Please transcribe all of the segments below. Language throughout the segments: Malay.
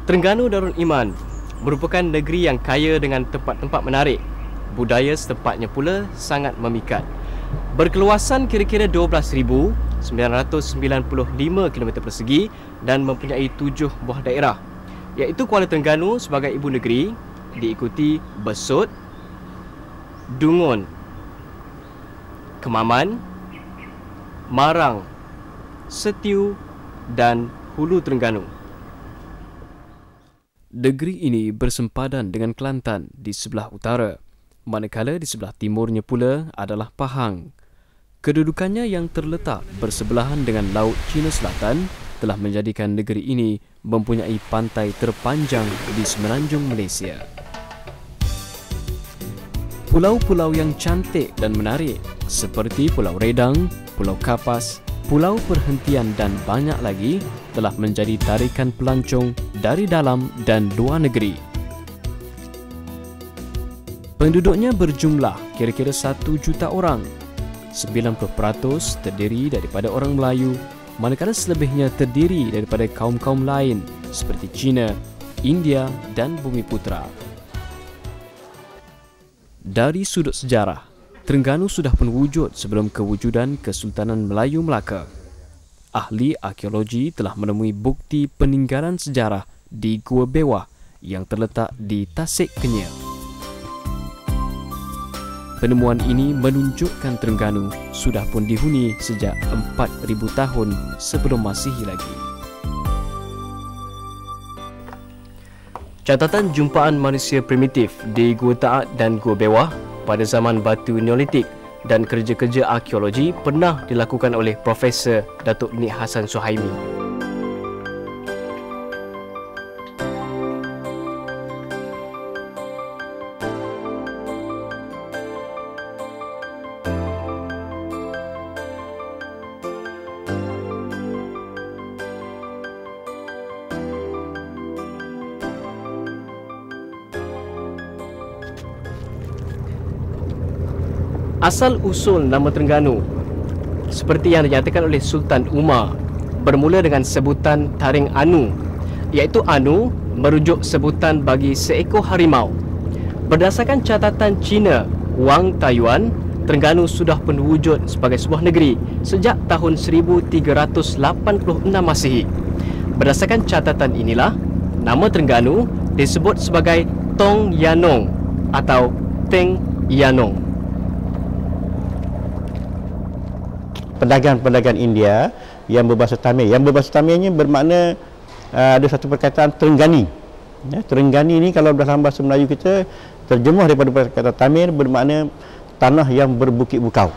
Terengganu Darul Iman merupakan negeri yang kaya dengan tempat-tempat menarik. Budaya setempatnya pula sangat memikat. Berkeluasan kira-kira 12,995 km persegi dan mempunyai 7 buah daerah, iaitu Kuala Terengganu sebagai ibu negeri, diikuti Besut, Dungun, Kemaman, Marang, Setiu dan Hulu Terengganu. Negeri ini bersempadan dengan Kelantan di sebelah utara, manakala di sebelah timurnya pula adalah Pahang. Kedudukannya yang terletak bersebelahan dengan Laut Cina Selatan telah menjadikan negeri ini mempunyai pantai terpanjang di semenanjung Malaysia. Pulau-pulau yang cantik dan menarik seperti Pulau Redang, Pulau Kapas, Pulau Perhentian dan banyak lagi telah menjadi tarikan pelancong dari dalam dan luar negeri. Penduduknya berjumlah kira-kira 1 juta orang. 90% terdiri daripada orang Melayu, manakala selebihnya terdiri daripada kaum-kaum lain seperti Cina, India dan Bumiputera. Dari sudut sejarah, Terengganu sudah pun wujud sebelum kewujudan Kesultanan Melayu Melaka. Ahli arkeologi telah menemui bukti peninggalan sejarah di Gua Bewah yang terletak di Tasik Kenyir. Penemuan ini menunjukkan Terengganu sudah pun dihuni sejak 4,000 tahun sebelum Masihi lagi. Catatan jumpaan manusia primitif di Gua Taat dan Gua Bewah pada zaman batu Neolitik dan kerja-kerja arkeologi pernah dilakukan oleh Profesor Datuk Nik Hassan Suhaimi. Asal-usul nama Terengganu seperti yang dinyatakan oleh Sultan Umar bermula dengan sebutan Taring Anu, iaitu Anu merujuk sebutan bagi seekor harimau. Berdasarkan catatan Cina Wang Tayuan, Terengganu sudah pun wujud sebagai sebuah negeri sejak tahun 1386 Masihi. Berdasarkan catatan inilah, nama Terengganu disebut sebagai Tong Yanong atau Teng Yanong. Pedagang-pedagang India yang berbahasa Tamil. Yang berbahasa Tamilnya bermakna ada satu perkataan Terenggani. Ya, Terenggani ini kalau dalam bahasa Melayu kita terjemuh daripada perkataan Tamil bermakna tanah yang berbukit bukau.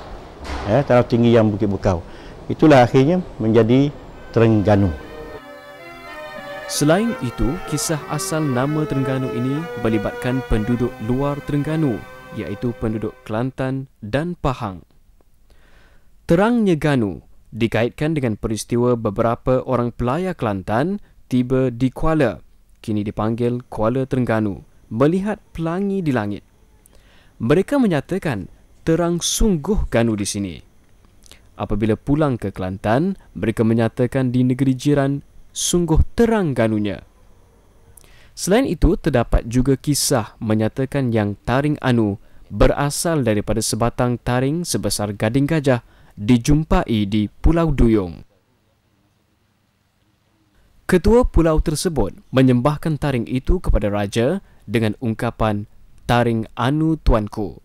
Ya, tanah tinggi yang bukit bukau. Itulah akhirnya menjadi Terengganu. Selain itu, kisah asal nama Terengganu ini melibatkan penduduk luar Terengganu, iaitu penduduk Kelantan dan Pahang. Terangnya Ganu dikaitkan dengan peristiwa beberapa orang pelayar Kelantan tiba di Kuala, kini dipanggil Kuala Terengganu, melihat pelangi di langit. Mereka menyatakan terang sungguh Ganu di sini. Apabila pulang ke Kelantan, mereka menyatakan di negeri jiran sungguh terang Ganunya. Selain itu, terdapat juga kisah menyatakan yang Taring Anu berasal daripada sebatang taring sebesar gading gajah dijumpai di Pulau Duyung. Ketua pulau tersebut menyembahkan taring itu kepada raja dengan ungkapan Taring Anu Tuanku.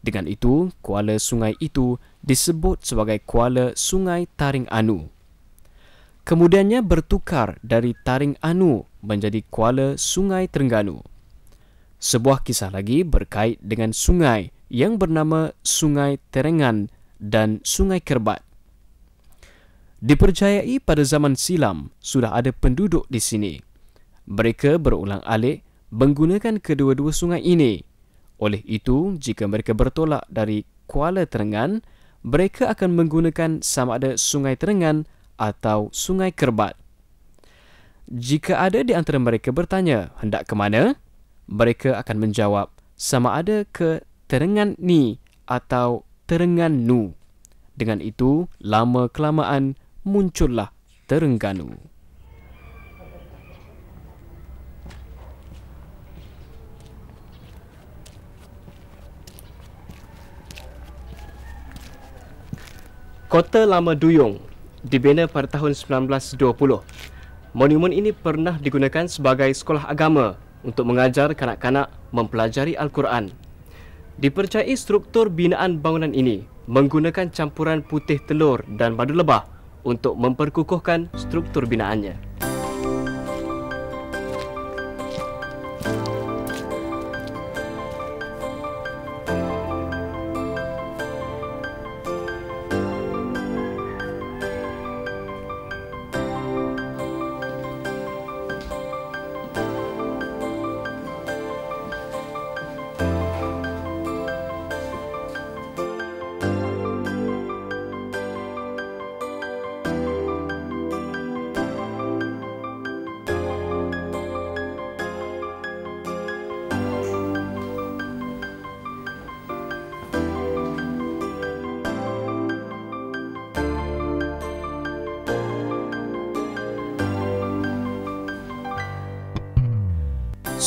Dengan itu, kuala sungai itu disebut sebagai Kuala Sungai Taring Anu. Kemudiannya bertukar dari Taring Anu menjadi Kuala Sungai Terengganu. Sebuah kisah lagi berkait dengan sungai yang bernama Sungai Terengan dan Sungai Kerbat. Dipercayai pada zaman silam sudah ada penduduk di sini. Mereka berulang-alik menggunakan kedua-dua sungai ini. Oleh itu, jika mereka bertolak dari Kuala Terengan, mereka akan menggunakan sama ada Sungai Terengan atau Sungai Kerbat. Jika ada di antara mereka bertanya hendak ke mana, mereka akan menjawab sama ada ke Terengan ni atau Terengganu. Dengan itu, lama-kelamaan muncullah Terengganu. Kota Lama Duyung dibina pada tahun 1920. Monumen ini pernah digunakan sebagai sekolah agama untuk mengajar kanak-kanak mempelajari Al-Quran. Dipercayai struktur binaan bangunan ini menggunakan campuran putih telur dan madu lebah untuk memperkukuhkan struktur binaannya.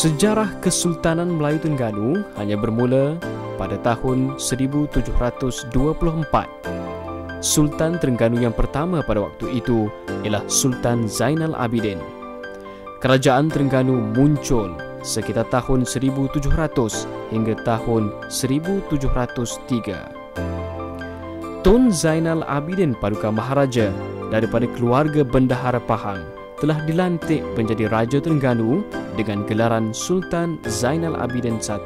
Sejarah Kesultanan Melayu Terengganu hanya bermula pada tahun 1724. Sultan Terengganu yang pertama pada waktu itu ialah Sultan Zainal Abidin. Kerajaan Terengganu muncul sekitar tahun 1700 hingga tahun 1703. Tun Zainal Abidin Paduka Maharaja daripada keluarga Bendahara Pahang telah dilantik menjadi Raja Terengganu dengan gelaran Sultan Zainal Abidin I.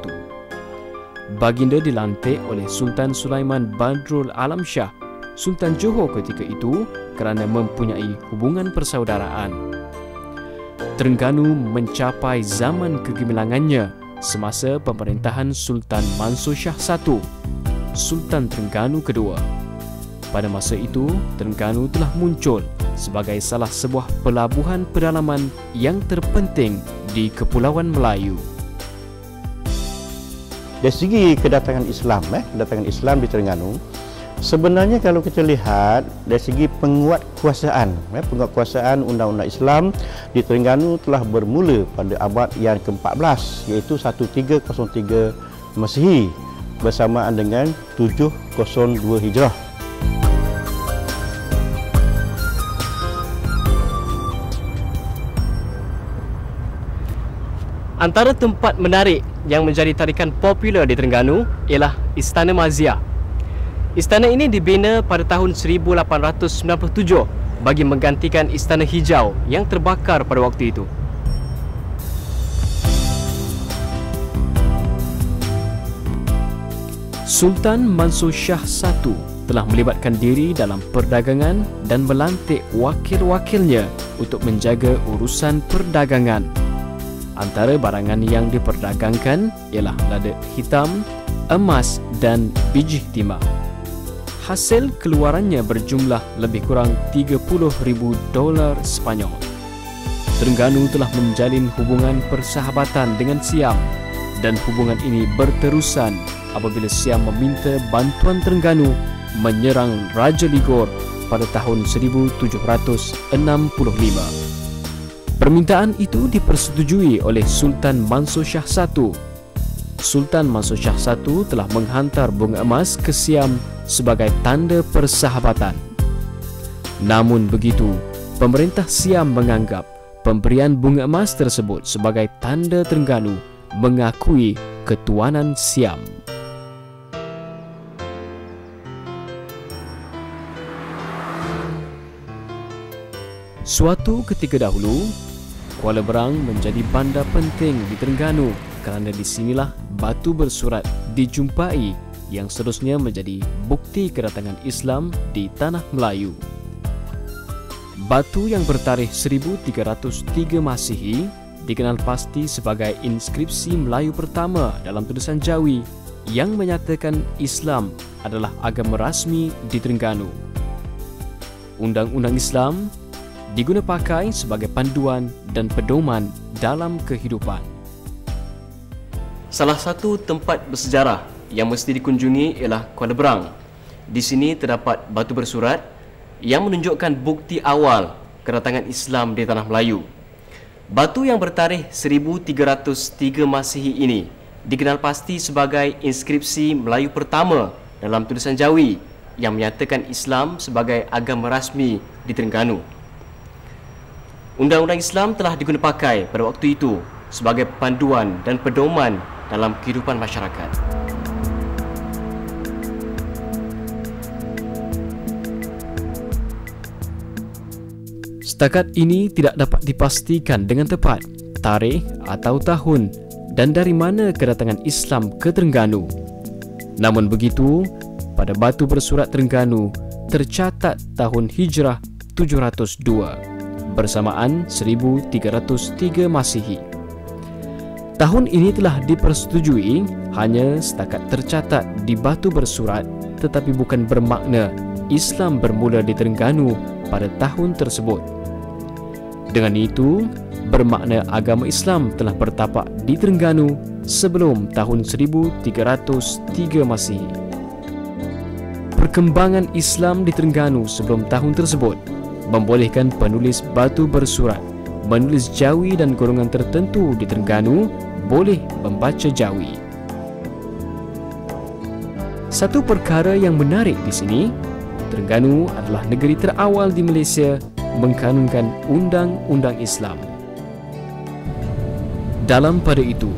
Baginda dilantik oleh Sultan Sulaiman Badrul Alam Shah, Sultan Johor ketika itu, kerana mempunyai hubungan persaudaraan. Terengganu mencapai zaman kegemilangannya semasa pemerintahan Sultan Mansur Shah I, Sultan Terengganu kedua. Pada masa itu, Terengganu telah muncul sebagai salah sebuah pelabuhan pedalaman yang terpenting di Kepulauan Melayu. Dari segi kedatangan Islam di Terengganu, sebenarnya kalau kita lihat dari segi penguatkuasaan undang-undang Islam di Terengganu telah bermula pada abad yang ke-14, iaitu 1303 Masihi bersamaan dengan 702 Hijrah. Antara tempat menarik yang menjadi tarikan popular di Terengganu ialah Istana Mazia. Istana ini dibina pada tahun 1897 bagi menggantikan Istana Hijau yang terbakar pada waktu itu. Sultan Mansur Shah I telah melibatkan diri dalam perdagangan dan melantik wakil-wakilnya untuk menjaga urusan perdagangan. Antara barangan yang diperdagangkan ialah lada hitam, emas dan biji timah. Hasil keluarannya berjumlah lebih kurang $30,000 Sepanyol. Terengganu telah menjalin hubungan persahabatan dengan Siam dan hubungan ini berterusan apabila Siam meminta bantuan Terengganu menyerang Raja Ligor pada tahun 1765. Permintaan itu dipersetujui oleh Sultan Mansur Shah I. Sultan Mansur Shah I telah menghantar bunga emas ke Siam sebagai tanda persahabatan. Namun begitu, pemerintah Siam menganggap pemberian bunga emas tersebut sebagai tanda Terengganu mengakui ketuanan Siam. Suatu ketika dahulu, Kuala Berang menjadi bandar penting di Terengganu kerana di sinilah batu bersurat dijumpai yang seterusnya menjadi bukti kedatangan Islam di tanah Melayu. Batu yang bertarikh 1303 Masihi dikenal pasti sebagai inskripsi Melayu pertama dalam tulisan Jawi yang menyatakan Islam adalah agama rasmi di Terengganu. Undang-undang Islam diguna pakai sebagai panduan dan pedoman dalam kehidupan. Salah satu tempat bersejarah yang mesti dikunjungi ialah Kuala Berang. Di sini terdapat batu bersurat yang menunjukkan bukti awal kedatangan Islam di tanah Melayu. Batu yang bertarikh 1303 Masihi ini dikenal pasti sebagai inskripsi Melayu pertama dalam tulisan Jawi yang menyatakan Islam sebagai agama rasmi di Terengganu. Undang-undang Islam telah diguna pakai pada waktu itu sebagai panduan dan pedoman dalam kehidupan masyarakat. Setakat ini tidak dapat dipastikan dengan tepat tarikh atau tahun dan dari mana kedatangan Islam ke Terengganu. Namun begitu, pada batu bersurat Terengganu tercatat tahun Hijrah 702 bersamaan 1303 Masihi. Tahun ini telah dipersetujui hanya setakat tercatat di batu bersurat, tetapi bukan bermakna Islam bermula di Terengganu pada tahun tersebut. Dengan itu, bermakna agama Islam telah bertapak di Terengganu sebelum tahun 1303 Masihi. Perkembangan Islam di Terengganu sebelum tahun tersebut membolehkan penulis batu bersurat menulis Jawi dan golongan tertentu di Terengganu boleh membaca Jawi. Satu perkara yang menarik di sini, Terengganu adalah negeri terawal di Malaysia mengkanunkan undang-undang Islam. Dalam pada itu,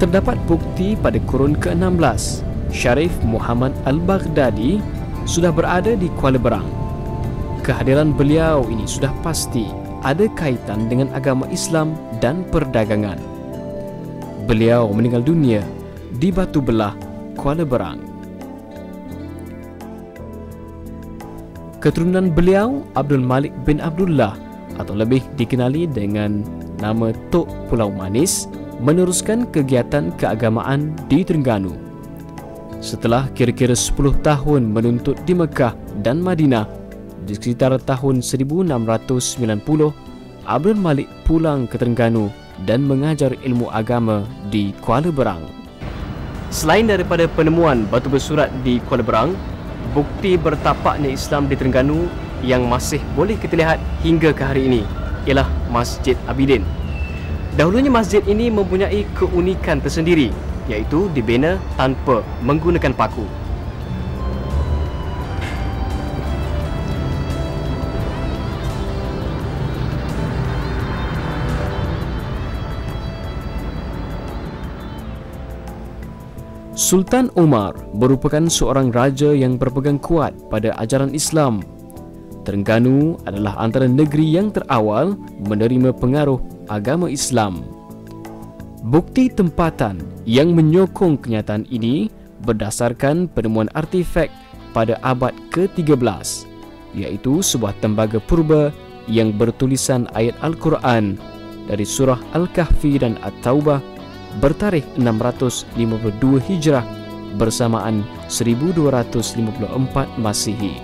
terdapat bukti pada kurun ke-16, Syarif Muhammad Al-Baghdadi sudah berada di Kuala Berang. Kehadiran beliau ini sudah pasti ada kaitan dengan agama Islam dan perdagangan. Beliau meninggal dunia di Batu Belah, Kuala Berang. Keturunan beliau, Abdul Malik bin Abdullah atau lebih dikenali dengan nama Tok Pulau Manis, meneruskan kegiatan keagamaan di Terengganu. Setelah kira-kira 10 tahun menuntut di Mekah dan Madinah, di sekitar tahun 1690, Abdul Malik pulang ke Terengganu dan mengajar ilmu agama di Kuala Berang. Selain daripada penemuan batu bersurat di Kuala Berang, bukti bertapaknya Islam di Terengganu yang masih boleh kita lihat hingga ke hari ini ialah Masjid Abidin. Dahulunya masjid ini mempunyai keunikan tersendiri, iaitu dibina tanpa menggunakan paku. Sultan Omar merupakan seorang raja yang berpegang kuat pada ajaran Islam. Terengganu adalah antara negeri yang terawal menerima pengaruh agama Islam. Bukti tempatan yang menyokong kenyataan ini berdasarkan penemuan artifak pada abad ke-13, iaitu sebuah tembaga purba yang bertulisan ayat Al-Quran dari surah Al-Kahfi dan At-Taubah bertarikh 652 Hijrah bersamaan 1254 Masihi.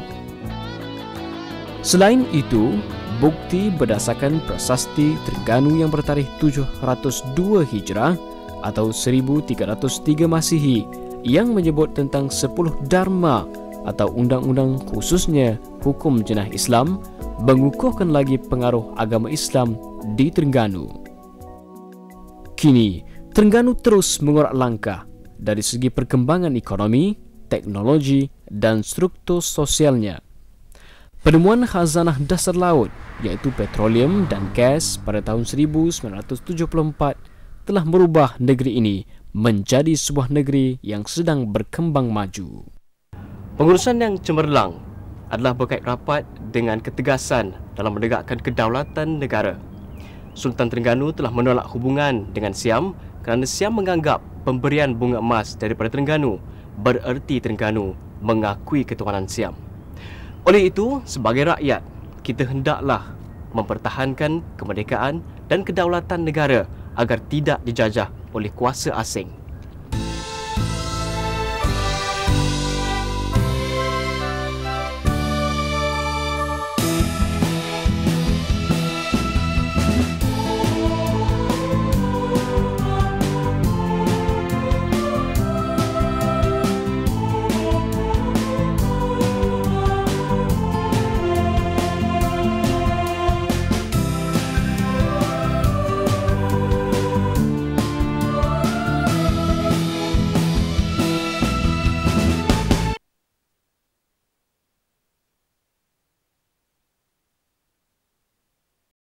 Selain itu, bukti berdasarkan prasasti Terengganu yang bertarikh 702 Hijrah atau 1303 Masihi yang menyebut tentang 10 Dharma atau undang-undang khususnya hukum jenah Islam mengukuhkan lagi pengaruh agama Islam di Terengganu. Kini, Terengganu terus mengorak langkah dari segi perkembangan ekonomi, teknologi dan struktur sosialnya. Penemuan khazanah dasar laut iaitu petroleum dan gas pada tahun 1974 telah merubah negeri ini menjadi sebuah negeri yang sedang berkembang maju. Pengurusan yang cemerlang adalah berkait rapat dengan ketegasan dalam menegakkan kedaulatan negara. Sultan Terengganu telah menolak hubungan dengan Siam kerana Siam menganggap pemberian bunga emas daripada Terengganu bererti Terengganu mengakui ketuhanan Siam. Oleh itu, sebagai rakyat, kita hendaklah mempertahankan kemerdekaan dan kedaulatan negara agar tidak dijajah oleh kuasa asing.